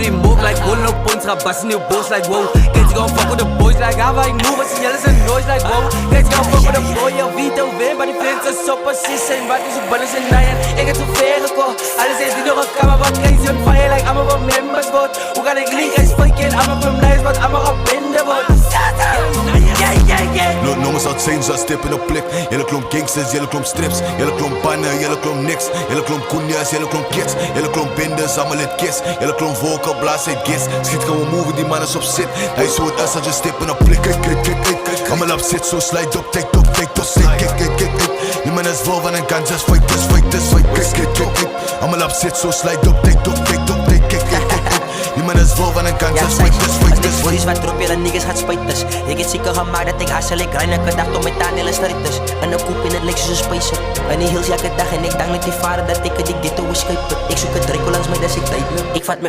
die move like rolling op ons, ga bust in your balls like wow. Kids gon' fuck with the boys like how I move, as yellow and noise like wow. Kids gon' fuck with the boy, yo, Vito win, maar die fans is zo precies zijn, wat is op ballen zijn naaien. Ik heb zo ver gekocht, alles is die nog een kamer, wat crazy on fire like allemaal wat members wordt. Hoe kan ik liegen, is fucking allemaal van nice, wat allemaal op binden wordt. Nummers outside, zo stippen op plek. Jelle klomp gangsters, jelle klomp strips. Jelle klomp pannen, jelle klomp niks. Jelle klomp kunjas, jelle klomp kids. Jelle klomp binders, allemaal het kiss. Jelle klomp vocal, blaas uit gis. Schiet gewoon move, die man is op zit. Hij is zo het as, just stippen op plek. Allemaal op zit, zo slide op, take top, kick. Die man is vol van een gun, just fight this. Allemaal op zit, zo slide op, take top, kick. Die man is vol van een gun, just fight this. Voor iets wat troep, jullie niggas gaat spijters. Ik heb zeker gemaakt dat ik hassel, ik grind elke dag door met tanden strijders. En een koep in het leek zo'n spacer. En die heels elke dag en ik dank met die vader dat ik die ghetto escape. Ik zoek het Draco langs mij, dat ik tijd. Ik vat